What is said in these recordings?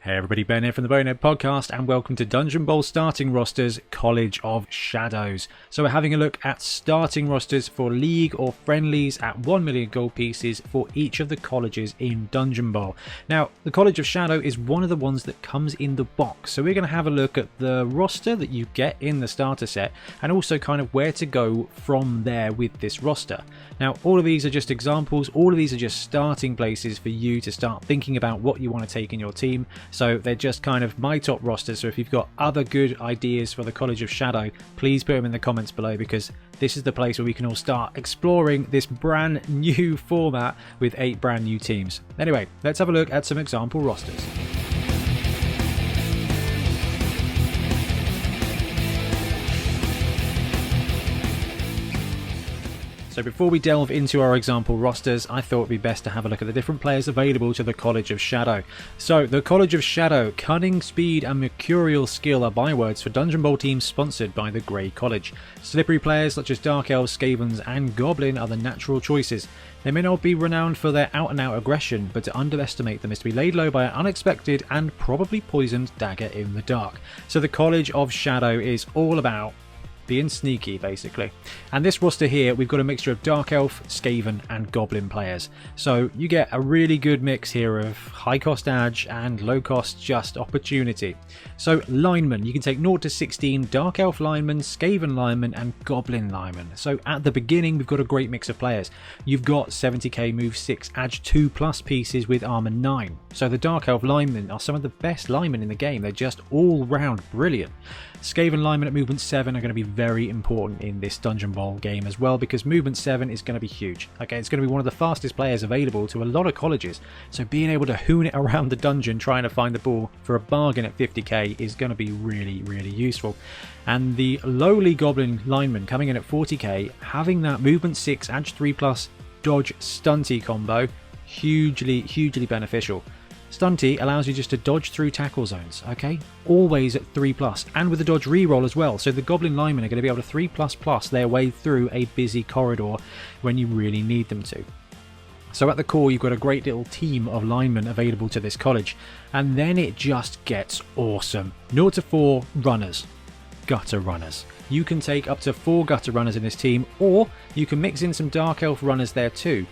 Hey everybody, Ben here from the Bonehead podcast, and welcome to Dungeon Bowl Starting Rosters College of Shadows. So we're having a look at starting rosters for League or Friendlies at 1 million gold pieces for each of the colleges in Dungeon Bowl. Now, the College of Shadow is one of the ones that comes in the box, so we're going to have a look at the roster that you get in the starter set, and also kind of where to go from there with this roster. Now, all of these are just examples, all of these are just starting places for you to start thinking about what you want to take in your team. So they're just kind of my top rosters. So if you've got other good ideas for the College of Shadow, please put them in the comments below, because this is the place where we can all start exploring this brand new format with 8 brand new teams. Anyway, let's have a look at some example rosters. So before we delve into our example rosters, I thought it would be best to have a look at the different players available to the College of Shadow. So the College of Shadow, Cunning, Speed and Mercurial Skill are bywords for Dungeon Bowl teams sponsored by the Grey College. Slippery players such as Dark Elves, Skavens and Goblin are the natural choices. They may not be renowned for their out-and-out aggression, but to underestimate them is to be laid low by an unexpected and probably poisoned dagger in the dark. So the College of Shadow is all about being sneaky, basically. And this roster here, we've got a mixture of Dark Elf, Skaven and Goblin players. So you get a really good mix here of high cost edge and low cost just opportunity. So linemen, you can take 0 to 16 Dark Elf linemen, Skaven linemen and Goblin linemen. So at the beginning, we've got a great mix of players. You've got 70k move 6 edge 2+ pieces with armor 9. So the Dark Elf linemen are some of the best linemen in the game. They're just all round brilliant. Skaven linemen at movement 7 are going to be very important in this Dungeon Bowl game as well, because movement 7 is going to be huge. Okay, it's going to be one of the fastest players available to a lot of colleges, so being able to hoon it around the dungeon trying to find the ball for a bargain at 50k is going to be really useful. And the lowly Goblin lineman coming in at 40k, having that movement 6 edge 3+ dodge stunty combo, hugely beneficial. Stunty allows you just to dodge through tackle zones, okay? Always at 3+, and with a dodge reroll as well, so the Goblin linemen are going to be able to 3++ their way through a busy corridor when you really need them to. So at the core, you've got a great little team of linemen available to this college, and then it just gets awesome. 0 to 4 runners, gutter runners. You can take up to 4 gutter runners in this team, or you can mix in some Dark Elf runners there too.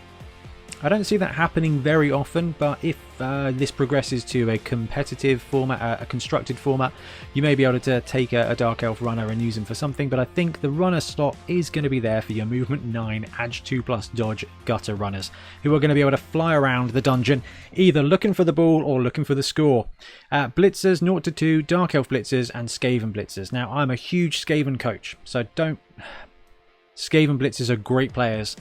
I don't see that happening very often, but if this progresses to a competitive format, a constructed format, you may be able to take a Dark Elf runner and use him for something, but I think the runner slot is going to be there for your movement 9 edge 2+ dodge gutter runners, who are going to be able to fly around the dungeon, either looking for the ball or looking for the score. Blitzers, 0 to 2, Dark Elf blitzers and Skaven blitzers. Now, I'm a huge Skaven coach, so don't... Skaven blitzers are great players,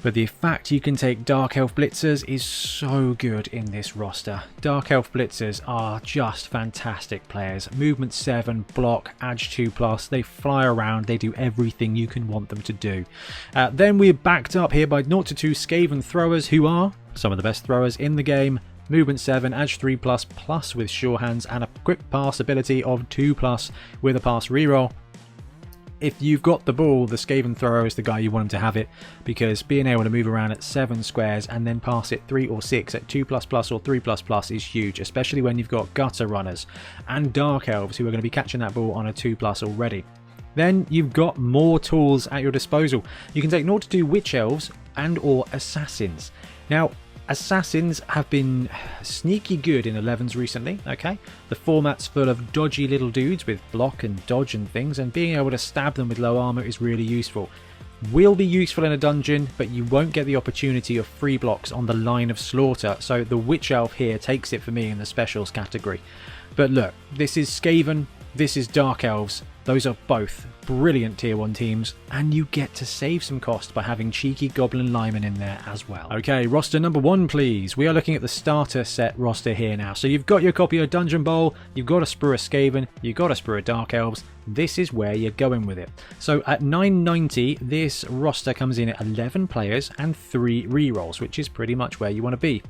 but the fact you can take Dark Elf Blitzers is so good in this roster. Dark Elf Blitzers are just fantastic players. Movement 7, block, edge 2+, they fly around, they do everything you can want them to do. Then we're backed up here by 0 to 2 Skaven Throwers, who are some of the best throwers in the game. Movement 7, edge 3+, plus with sure hands, and a quick pass ability of 2+ with a pass reroll. If you've got the ball, the Skaven thrower is the guy you want him to have it, because being able to move around at 7 squares and then pass it 3 or 6 at 2++ or 3++ is huge, especially when you've got gutter runners and Dark Elves who are going to be catching that ball on a 2+ already. Then you've got more tools at your disposal. You can take 0 to 2 Witch Elves and or Assassins. Now, Assassins have been sneaky good in 11s recently, okay? The format's full of dodgy little dudes with block and dodge and things, and being able to stab them with low armor is really useful. Will be useful in a dungeon, but you won't get the opportunity of free blocks on the line of slaughter, so the Witch Elf here takes it for me in the specials category. But look, this is Skaven, this is Dark Elves. Those are both brilliant tier 1 teams, and you get to save some cost by having cheeky Goblin linemen in there as well. Okay, roster number 1 please. We are looking at the starter set roster here now. So you've got your copy of Dungeon Bowl, you've got a sprue of Skaven, you've got a sprue of Dark Elves. This is where you're going with it. So at 990, this roster comes in at 11 players and 3 rerolls, which is pretty much where you want to be.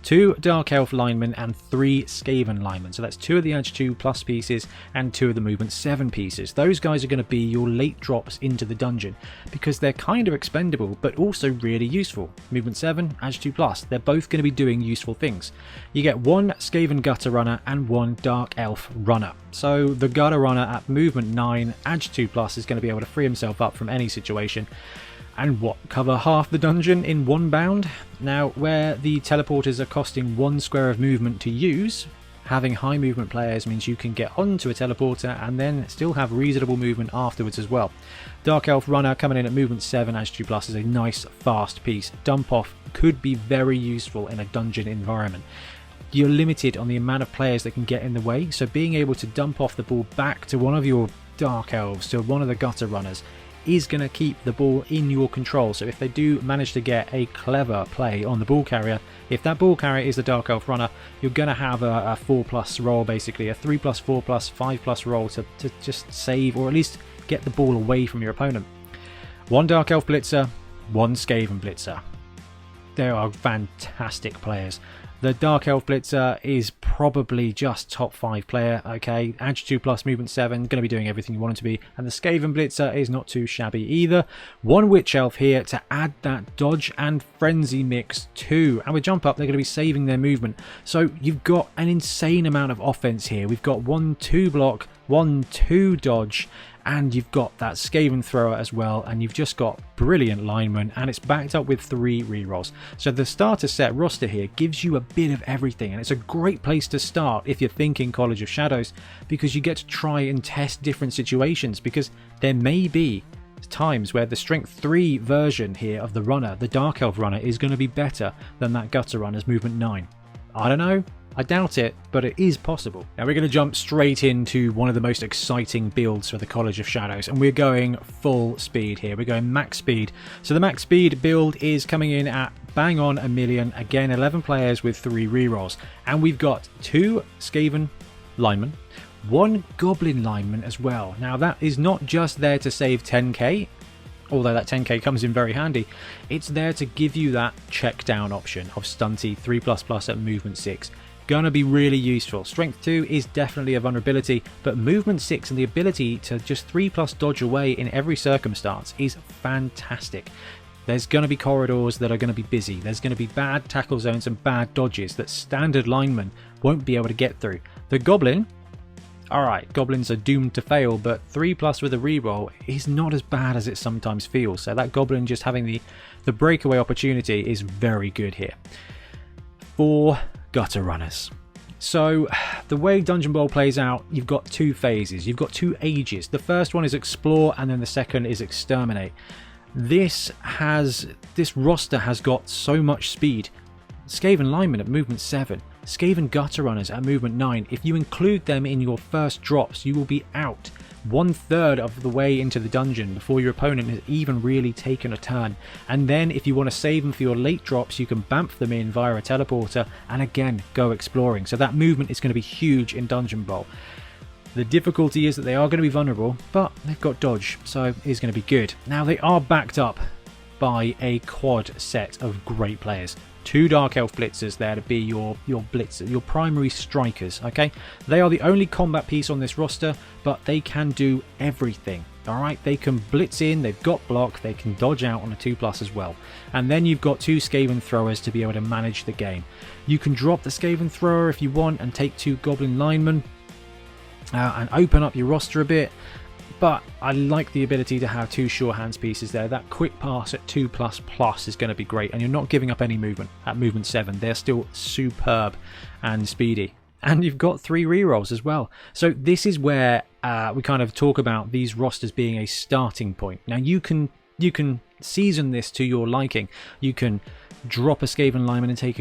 2 Dark Elf linemen and 3 Skaven linemen. So that's 2 of the edge 2+ pieces and 2 of the movement 7 pieces. teleporters. Those guys are going to be your late drops into the dungeon because they're kind of expendable but also really useful. Movement 7, Ag 2+, they're both going to be doing useful things. You get one Skaven Gutter Runner and one Dark Elf Runner. So the Gutter Runner at movement 9, Ag 2+, is going to be able to free himself up from any situation and cover half the dungeon in one bound. Now, where the teleporters are costing 1 square of movement to use, having high movement players means you can get onto a teleporter and then still have reasonable movement afterwards as well. Dark Elf Runner coming in at movement 7, Ag 2+, is a nice fast piece. Dump off could be very useful in a dungeon environment. You're limited on the amount of players that can get in the way, so being able to dump off the ball back to one of your Dark Elves, to one of the Gutter Runners, is going to keep the ball in your control. So if they do manage to get a clever play on the ball carrier, if that ball carrier is the Dark Elf Runner, you're going to have a 4+ roll, basically a 3+, 4+, 5+ roll to just save or at least get the ball away from your opponent. One Dark Elf Blitzer, one Skaven Blitzer. They are fantastic players. The Dark Elf Blitzer is probably just top 5 player, okay? Ag 2+, movement 7, going to be doing everything you want it to be. And the Skaven Blitzer is not too shabby either. One Witch Elf here to add that dodge and frenzy mix too. And with jump up, they're going to be saving their movement. So you've got an insane amount of offense here. We've got 1-2 block, 1-2 dodge, and you've got that Skaven Thrower as well, and you've just got brilliant linemen, and it's backed up with 3 rerolls. So the starter set roster here gives you a bit of everything, and it's a great place to start if you're thinking College of Shadows, because you get to try and test different situations, because there may be times where the strength 3 version here of the runner, the Dark Elf Runner, is going to be better than that Gutter Runner's movement 9. I don't know. I doubt it, but it is possible. Now we're going to jump straight into one of the most exciting builds for the College of Shadows, and we're going full speed here. We're going max speed. So the max speed build is coming in at bang on 1 million. Again, 11 players with 3 rerolls. And we've got 2 Skaven linemen, 1 Goblin lineman as well. Now that is not just there to save 10k, although that 10k comes in very handy. It's there to give you that check down option of stunty 3++ at movement 6. Gonna be really useful. Strength 2 is definitely a vulnerability, but movement 6 and the ability to just 3+ dodge away in every circumstance is fantastic. There's going to be corridors that are going to be busy. There's going to be bad tackle zones and bad dodges that standard linemen won't be able to get through. The Goblin, alright, Goblins are doomed to fail, but 3+ with a reroll is not as bad as it sometimes feels. So that Goblin just having the breakaway opportunity is very good here. 4 Gutter Runners. So the way Dungeon Bowl plays out, you've got 2 phases. You've got 2 ages. The first one is Explore, and then the second is Exterminate. This roster has got so much speed. Skaven linemen at movement 7, Skaven Gutter Runners at movement 9. If you include them in your first drops, you will be out 1/3 of the way into the dungeon before your opponent has even really taken a turn. And then if you want to save them for your late drops, you can bamf them in via a teleporter and again go exploring. So that movement is going to be huge in Dungeon Bowl. The difficulty is that they are going to be vulnerable, but they've got dodge, so it's going to be good. Now they are backed up by a quad set of great players. 2 Dark Elf Blitzers there to be your blitzer, your primary strikers, okay? They are the only combat piece on this roster, but they can do everything, alright? They can blitz in, they've got block, they can dodge out on a 2+ as well. And then you've got 2 Skaven Throwers to be able to manage the game. You can drop the Skaven Thrower if you want and take 2 Goblin Linemen and open up your roster a bit. But I like the ability to have 2 sure hands pieces there. That quick pass at 2++ is going to be great, and you're not giving up any movement at movement 7. They're still superb and speedy. And you've got 3 rerolls as well. So this is where we kind of talk about these rosters being a starting point. Now you can season this to your liking. You can drop a Skaven lineman and take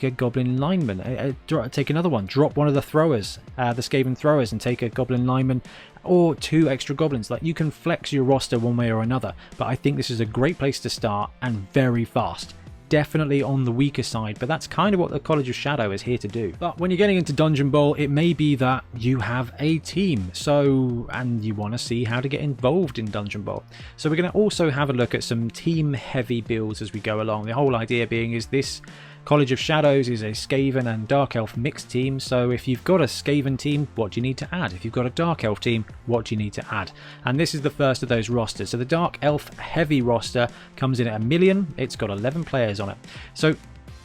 a Goblin lineman. Take another one. Drop one of the throwers, the Skaven throwers, and take a Goblin lineman, or 2 extra Goblins. Like, you can flex your roster one way or another. But I think this is a great place to start and very fast. Definitely on the weaker side, but that's kind of what the College of Shadow is here to do. But when you're getting into Dungeon Bowl, it may be that you have a team, and you want to see how to get involved in Dungeon Bowl. So we're going to also have a look at some team heavy builds as we go along. The whole idea being is this College of Shadows is a Skaven and Dark Elf mixed team, so if you've got a Skaven team, what do you need to add? If you've got a Dark Elf team, what do you need to add? And this is the first of those rosters. So the Dark Elf heavy roster comes in at 1 million. It's got 11 players on it. So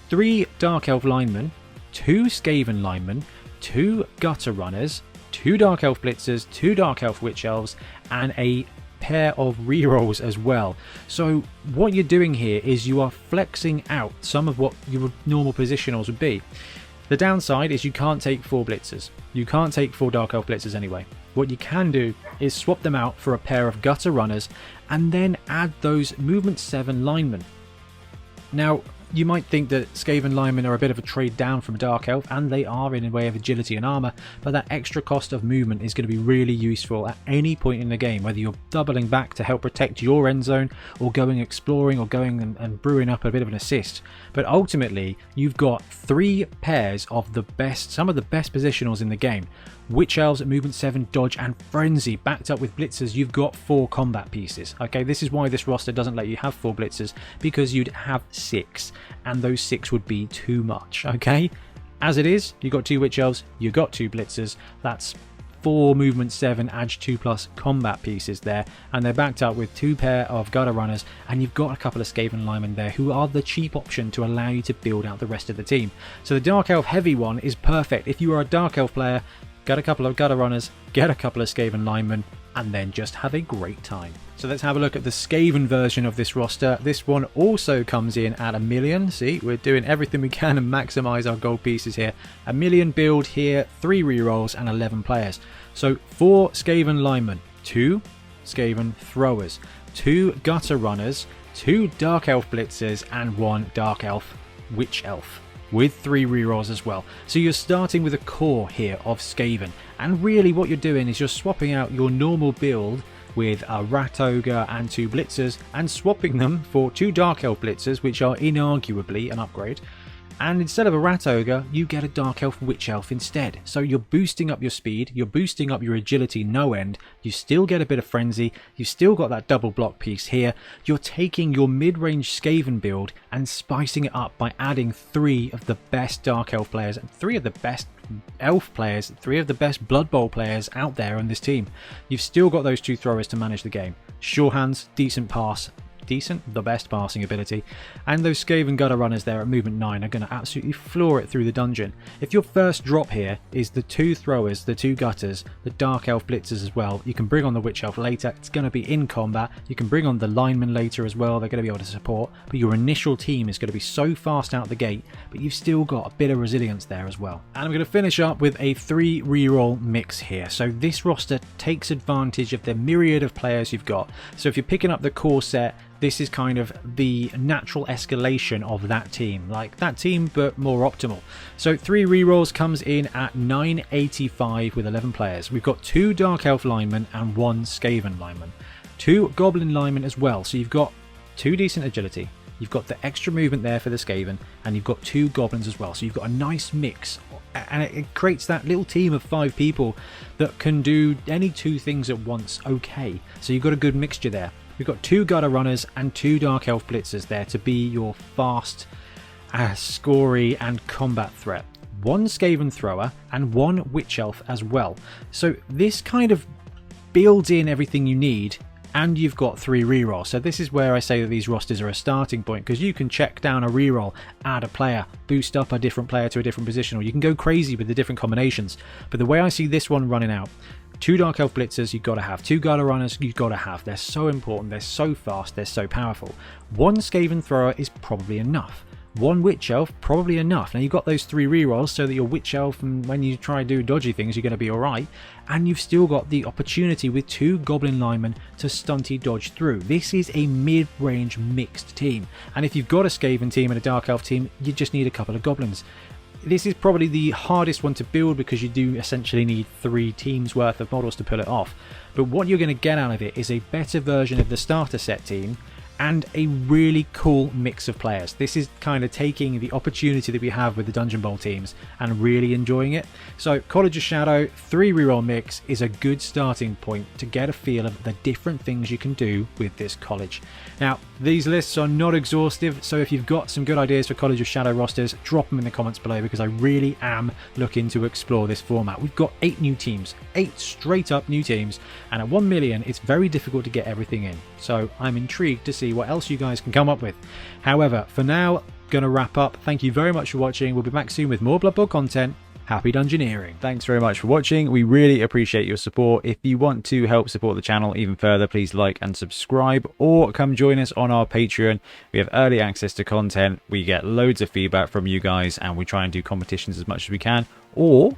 3 Dark Elf linemen, 2 Skaven linemen, 2 Gutter Runners, 2 Dark Elf Blitzers, 2 Dark Elf Witch Elves, and a pair of rerolls as well. So what you're doing here is you are flexing out some of what your normal positionals would be. The downside is you can't take 4 Blitzers. You can't take 4 Dark Elf Blitzers anyway. What you can do is swap them out for a pair of Gutter Runners and then add those Movement 7 linemen. Now, you might think that Skaven linemen are a bit of a trade down from Dark Elf, and they are in a way of agility and armour, but that extra cost of movement is going to be really useful at any point in the game, whether you're doubling back to help protect your end zone, or going exploring, or going and brewing up a bit of an assist. But ultimately, you've got 3 pairs of the best, some of the best positionals in the game. Witch Elves at Movement 7, Dodge and Frenzy, backed up with Blitzers. You've got 4 combat pieces. Okay, this is why this roster doesn't let you have 4 Blitzers, because you'd have 6, and those 6 would be too much. Okay, as it is, you've got 2 Witch Elves, you've got 2 Blitzers. That's 4 Movement 7 Edge 2+ combat pieces there, and they're backed up with 2 pair of Gutter Runners, and you've got a couple of Skaven linemen there who are the cheap option to allow you to build out the rest of the team. So the Dark Elf heavy one is perfect. If you are a Dark Elf player, get a couple of Gutter Runners, get a couple of Skaven linemen, and then just have a great time. So let's have a look at the Skaven version of this roster. This one also comes in at 1 million. See, we're doing everything we can to maximise our gold pieces here. 1 million build here, 3 rerolls and 11 players. So 4 Skaven linemen, 2 Skaven throwers, 2 Gutter Runners, 2 Dark Elf Blitzers, and 1 Dark Elf Witch Elf, with 3 rerolls as well. So you're starting with a core here of Skaven, and really what you're doing is you're swapping out your normal build with a Rat Ogre and 2 Blitzers, and swapping them for 2 Dark Elf Blitzers, which are inarguably an upgrade. And instead of a Rat Ogre, you get a Dark Elf Witch Elf instead. So you're boosting up your speed, you're boosting up your agility no end, you still get a bit of Frenzy, you've still got that double block piece here. You're taking your mid-range Skaven build and spicing it up by adding 3 of the best Dark Elf players, 3 of the best Elf players, 3 of the best Blood Bowl players out there on this team. You've still got those 2 throwers to manage the game. Sure hands, decent pass, the best passing ability, and those Skaven Gutter Runners there at Movement 9 are going to absolutely floor it through the dungeon. If your first drop here is the 2 throwers, the 2 Gutters, the Dark Elf Blitzers as well, you can bring on the Witch Elf later, it's going to be in combat, you can bring on the linemen later as well, they're going to be able to support, but your initial team is going to be so fast out the gate, but you've still got a bit of resilience there as well. And I'm going to finish up with a 3 reroll mix here. So this roster takes advantage of the myriad of players you've got. So if you're picking up the core set, this is kind of the natural escalation of that team, like that team but more optimal. So 3 rerolls comes in at 985 with 11 players. We've got 2 Dark Elf linemen and 1 Skaven lineman, 2 Goblin linemen as well, so you've got 2 decent agility, you've got the extra movement there for the Skaven, and you've got 2 Goblins as well, so you've got a nice mix, and it creates that little team of 5 people that can do any 2 things at once okay. So you've got a good mixture there. We've got 2 Gutter Runners and 2 Dark Elf Blitzers there to be your fast, scory and combat threat. 1 Skaven Thrower and 1 Witch Elf as well. So this kind of builds in everything you need, and you've got 3 rerolls. So this is where I say that these rosters are a starting point, because you can check down a reroll, add a player, boost up a different player to a different position, or you can go crazy with the different combinations. But the way I see this one running out, 2 Dark Elf Blitzers you've got to have, 2 Gutter Runners you've got to have. They're so important, they're so fast, they're so powerful. 1 Skaven Thrower is probably enough. 1 Witch Elf, probably enough. Now you've got those 3 rerolls so that your Witch Elf, and when you try to do dodgy things, you're going to be alright. And you've still got the opportunity with 2 Goblin linemen to stunty dodge through. This is a mid-range mixed team. And if you've got a Skaven team and a Dark Elf team, you just need a couple of Goblins. This is probably the hardest one to build because you do essentially need 3 teams worth of models to pull it off. But what you're going to get out of it is a better version of the starter set team and a really cool mix of players. This is kind of taking the opportunity that we have with the Dungeon Bowl teams and really enjoying it. So College of Shadow 3 reroll mix is a good starting point to get a feel of the different things you can do with this college. Now, these lists are not exhaustive, so if you've got some good ideas for College of Shadow rosters, drop them in the comments below, because I really am looking to explore this format. We've got 8 new teams, 8 straight up new teams, and at 1 million it's very difficult to get everything in. So I'm intrigued to see what else you guys can come up with. However, for now, gonna wrap up. Thank you very much for watching. We'll be back soon with more Blood Bowl content. Happy Dungeoneering. Thanks very much for watching. We really appreciate your support. If you want to help support the channel even further, please like and subscribe, or come join us on our Patreon. We have early access to content. We get loads of feedback from you guys, and we try and do competitions as much as we can. Or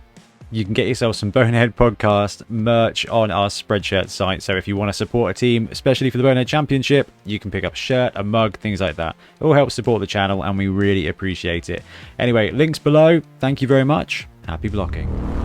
you can get yourself some Bonehead podcast merch on our Spreadshirt site. So if you want to support a team, especially for the Bonehead Championship, you can pick up a shirt, a mug, things like that. It all helps support the channel, and we really appreciate it. Anyway, links below. Thank you very much. Happy blocking.